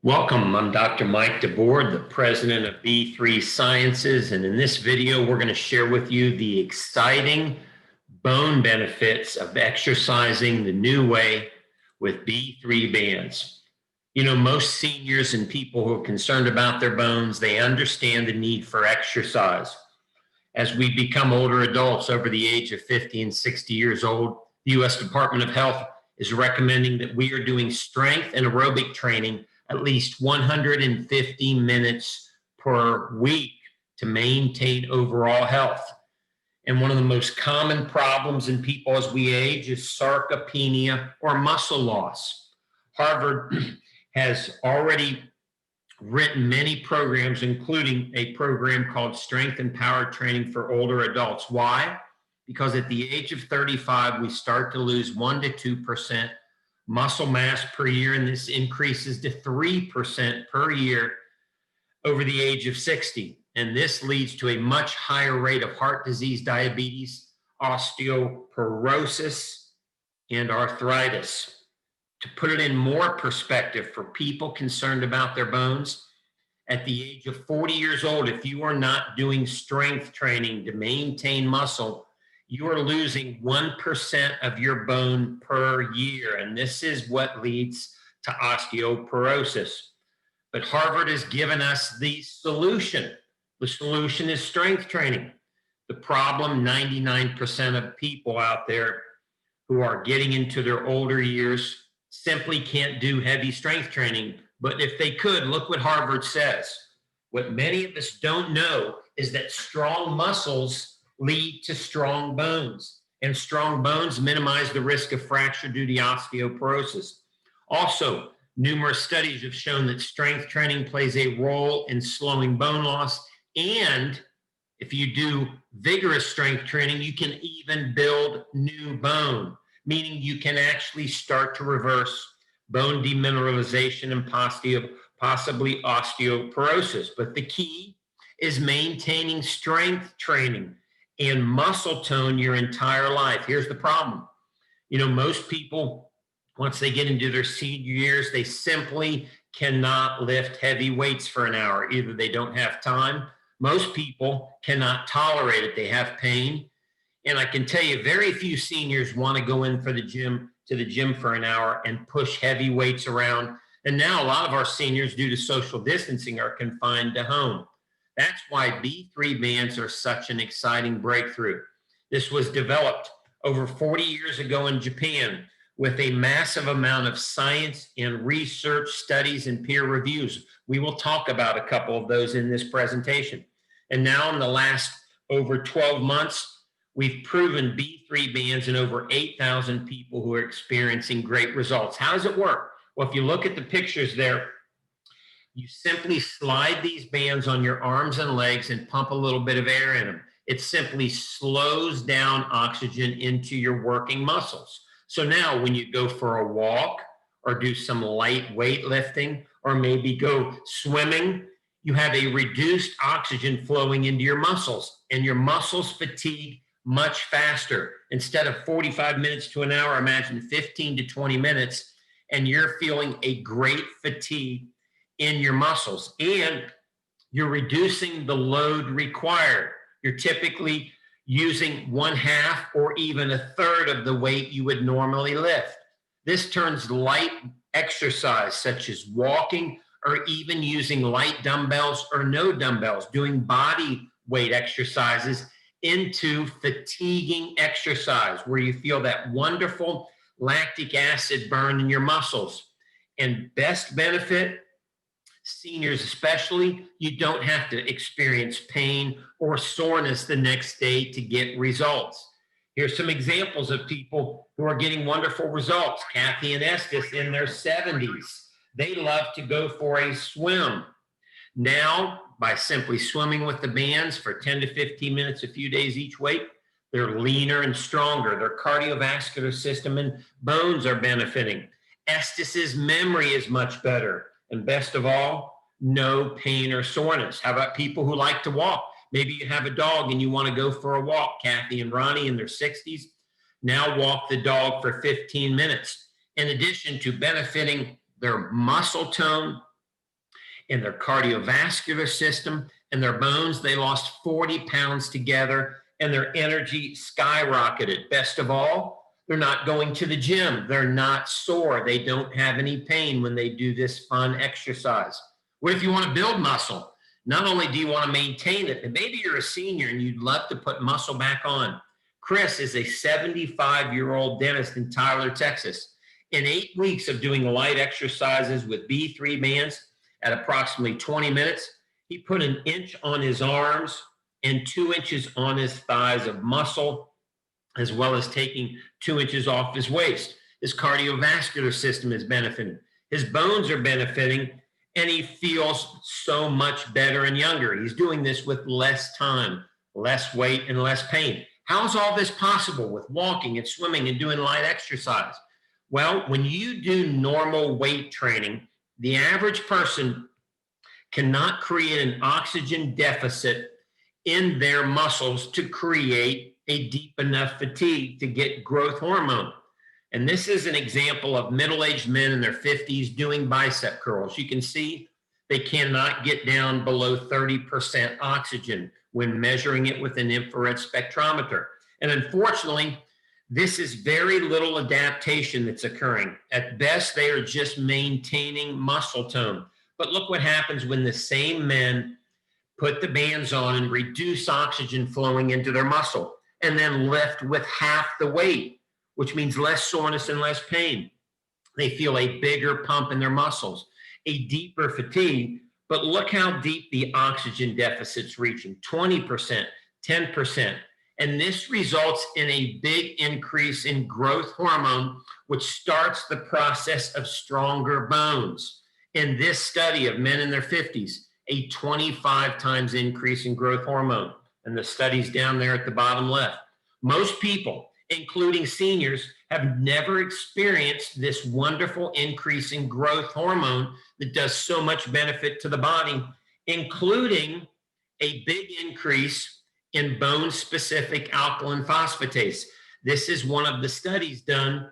Welcome, I'm Dr. Mike DeBoard, the president of B3 Sciences, and in this video, we're going to share with you the exciting bone benefits of exercising the new way with B3 bands. You know, most seniors and people who are concerned about their bones, they understand the need for exercise. As we become older adults over the age of 50 and 60 years old, the U.S. Department of Health is recommending that we are doing strength and aerobic training at least 150 minutes per week to maintain overall health. And one of the most common problems in people as we age is sarcopenia or muscle loss. Harvard has already written many programs, including a program called Strength and Power Training for older adults. Why? Because at the age of 35, we start to lose 1 to 2% muscle mass per year, and this increases to 3% per year over the age of 60. And this leads to a much higher rate of heart disease, diabetes, osteoporosis, and arthritis. To put it in more perspective for people concerned about their bones, at the age of 40 years old, if you are not doing strength training to maintain muscle, you are losing 1% of your bone per year, and this is what leads to osteoporosis. But Harvard has given us the solution. The solution is strength training. The problem, 99% of people out there who are getting into their older years simply can't do heavy strength training. But if they could, look what Harvard says. What many of us don't know is that strong muscles lead to strong bones, and strong bones minimize the risk of fracture due to osteoporosis. Also, numerous studies have shown that strength training plays a role in slowing bone loss, and if you do vigorous strength training, you can even build new bone, meaning you can actually start to reverse bone demineralization and possibly osteoporosis. But the key is maintaining strength training and muscle tone your entire life. Here's the problem. You know, most people, once they get into their senior years, they simply cannot lift heavy weights for an hour. Either they don't have time. Most people cannot tolerate it. They have pain. And I can tell you, very few seniors want to go in to the gym for an hour and push heavy weights around. And now a lot of our seniors, due to social distancing, are confined to home. That's why B3 bands are such an exciting breakthrough. This was developed over 40 years ago in Japan with a massive amount of science and research studies and peer reviews. We will talk about a couple of those in this presentation. And now in the last over 12 months, we've proven B3 bands in over 8,000 people who are experiencing great results. How does it work? Well, if you look at the pictures there, you simply slide these bands on your arms and legs and pump a little bit of air in them. It simply slows down oxygen into your working muscles. So now when you go for a walk or do some light weightlifting or maybe go swimming, you have a reduced oxygen flowing into your muscles, and your muscles fatigue much faster. Instead of 45 minutes to an hour, imagine 15 to 20 minutes, and you're feeling a great fatigue in your muscles, and you're reducing the load required. You're typically using 1/2 or even 1/3 of the weight you would normally lift. This turns light exercise, such as walking or even using light dumbbells or no dumbbells, doing body weight exercises, into fatiguing exercise where you feel that wonderful lactic acid burn in your muscles. And best benefit, seniors especially, you don't have to experience pain or soreness the next day to get results. Here's some examples of people who are getting wonderful results. Kathy and Estes in their 70s. They love to go for a swim. Now, by simply swimming with the bands for 10 to 15 minutes, a few days each week, they're leaner and stronger. Their cardiovascular system and bones are benefiting. Estes's memory is much better. And best of all, no pain or soreness. How about people who like to walk? Maybe you have a dog and you want to go for a walk. Kathy and Ronnie in their 60s now walk the dog for 15 minutes. In addition to benefiting their muscle tone, in their cardiovascular system, and their bones. They lost 40 pounds together, and their energy skyrocketed. Best of all, they're not going to the gym. They're not sore. They don't have any pain when they do this fun exercise. What if you want to build muscle? Not only do you want to maintain it, but maybe you're a senior and you'd love to put muscle back on. Chris is a 75-year-old dentist in Tyler, Texas. In 8 weeks of doing light exercises with B3 bands at approximately 20 minutes, he put 1 inch on his arms and 2 inches on his thighs of muscle, as well as taking 2 inches off his waist. His cardiovascular system is benefiting. His bones are benefiting, and he feels so much better and younger. He's doing this with less time, less weight, and less pain. How's all this possible with walking and swimming and doing light exercise? Well, when you do normal weight training, the average person cannot create an oxygen deficit in their muscles to create a deep enough fatigue to get growth hormone. And this is an example of middle-aged men in their 50s doing bicep curls. You can see they cannot get down below 30% oxygen when measuring it with an infrared spectrometer. And unfortunately, this is very little adaptation that's occurring. At best, they are just maintaining muscle tone. But look what happens when the same men put the bands on and reduce oxygen flowing into their muscle, and then lift with half the weight, which means less soreness and less pain. They feel a bigger pump in their muscles, a deeper fatigue, but look how deep the oxygen deficit's reaching, 20%, 10%. And this results in a big increase in growth hormone, which starts the process of stronger bones. In this study of men in their 50s, a 25 times increase in growth hormone. And the study's down there at the bottom left. Most people, including seniors, have never experienced this wonderful increase in growth hormone that does so much benefit to the body, including a big increase in bone-specific alkaline phosphatase. This is one of the studies done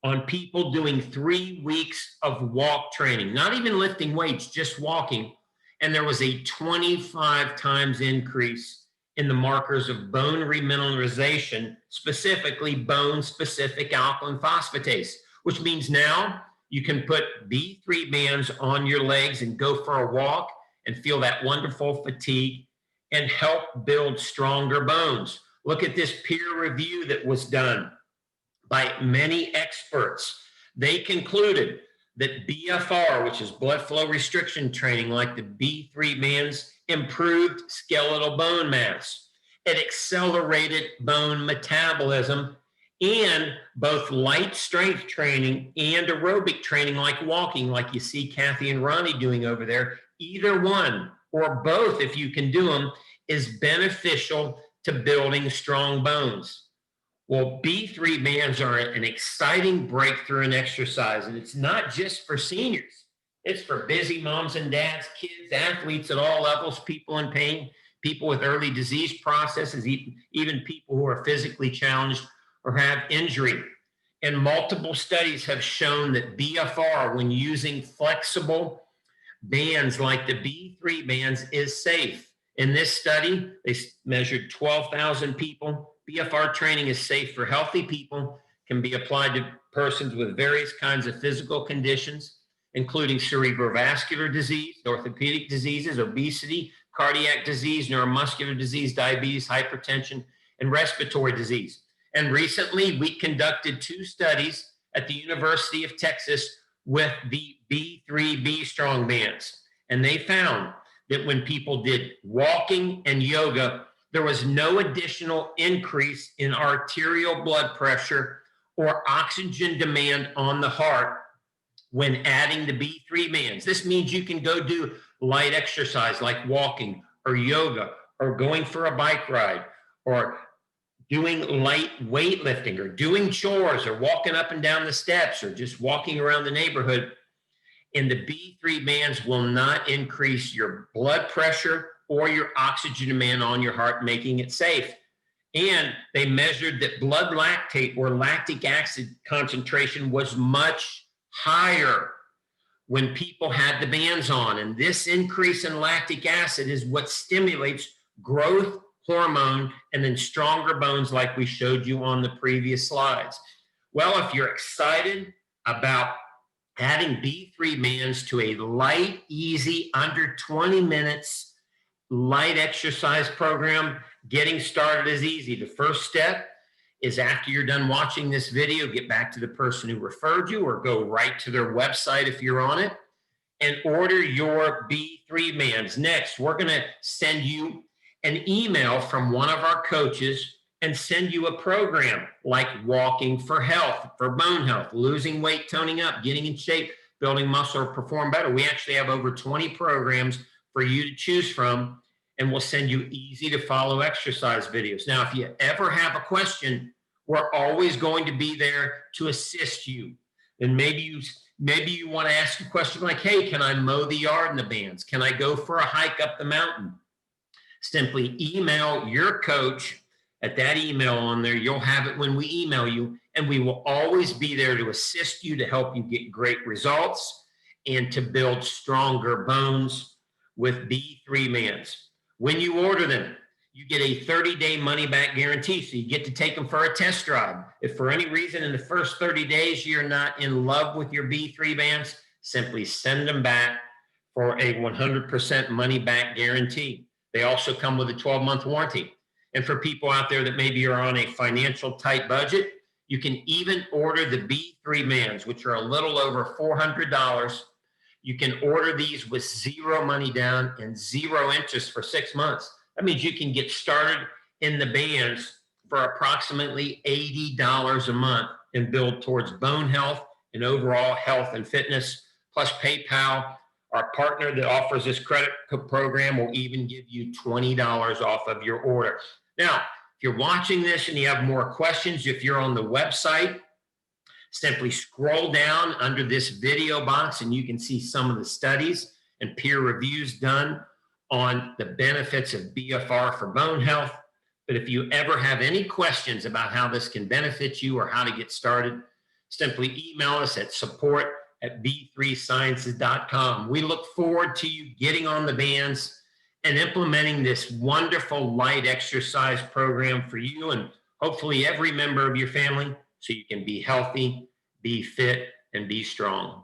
on people doing 3 weeks of walk training, not even lifting weights, just walking. And there was a 25 times increase in the markers of bone remineralization, specifically bone-specific alkaline phosphatase, which means now you can put B3 bands on your legs and go for a walk and feel that wonderful fatigue and help build stronger bones. Look at this peer review that was done by many experts. They concluded that BFR, which is blood flow restriction training, like the B3 bands, improved skeletal bone mass. It accelerated bone metabolism, and both light strength training and aerobic training, like walking, like you see Kathy and Ronnie doing over there, either one or both, if you can do them, is beneficial to building strong bones. Well, B3 bands are an exciting breakthrough in exercise, and it's not just for seniors. It's for busy moms and dads, kids, athletes at all levels, people in pain, people with early disease processes, even people who are physically challenged or have injury. And multiple studies have shown that BFR, when using flexible bands like the B3 bands, is safe. In this study, they measured 12,000 people. BFR training is safe for healthy people, can be applied to persons with various kinds of physical conditions, including cerebrovascular disease, orthopedic diseases, obesity, cardiac disease, neuromuscular disease, diabetes, hypertension, and respiratory disease. And recently, we conducted 2 studies at the University of Texas with the B3B strong bands. And they found that when people did walking and yoga, there was no additional increase in arterial blood pressure or oxygen demand on the heart when adding the B3 bands. This means you can go do light exercise like walking or yoga or going for a bike ride or doing light weightlifting or doing chores or walking up and down the steps or just walking around the neighborhood. And the B3 bands will not increase your blood pressure or your oxygen demand on your heart, making it safe. And they measured that blood lactate or lactic acid concentration was much higher when people had the bands on. And this increase in lactic acid is what stimulates growth hormone and then stronger bones like we showed you on the previous slides. Well, if you're excited about adding B3 bands to a light, easy, under 20 minutes light exercise program, getting started is easy. The first step is, after you're done watching this video, get back to the person who referred you or go right to their website if you're on it and order your B3 bands. Next, we're going to send you an email from one of our coaches and send you a program like walking for health, for bone health, losing weight, toning up, getting in shape, building muscle, or perform better. We actually have over 20 programs for you to choose from, and we'll send you easy to follow exercise videos. Now, if you ever have a question, we're always going to be there to assist you. And maybe you want to ask a question like, hey, can I mow the yard in the bands? Can I go for a hike up the mountain? Simply email your coach at that email on there. You'll have it when we email you, and we will always be there to assist you, to help you get great results and to build stronger bones with B3 bands. When you order them, you get a 30-day money-back guarantee, so you get to take them for a test drive. If for any reason in the first 30 days you're not in love with your B3 bands, simply send them back for a 100% money-back guarantee. They also come with a 12-month warranty. And for people out there that maybe are on a financial tight budget, you can even order the B3 bands, which are a little over $400. You can order these with zero money down and zero interest for 6 months. That means you can get started in the bands for approximately $80 a month and build towards bone health and overall health and fitness. Plus, PayPal, our partner that offers this credit program, will even give you $20 off of your order. Now, if you're watching this and you have more questions, if you're on the website, simply scroll down under this video box and you can see some of the studies and peer reviews done on the benefits of BFR for bone health. But if you ever have any questions about how this can benefit you or how to get started, simply email us at support@b3sciences.com. We look forward to you getting on the bands and implementing this wonderful light exercise program for you and hopefully every member of your family, so you can be healthy, be fit, and be strong.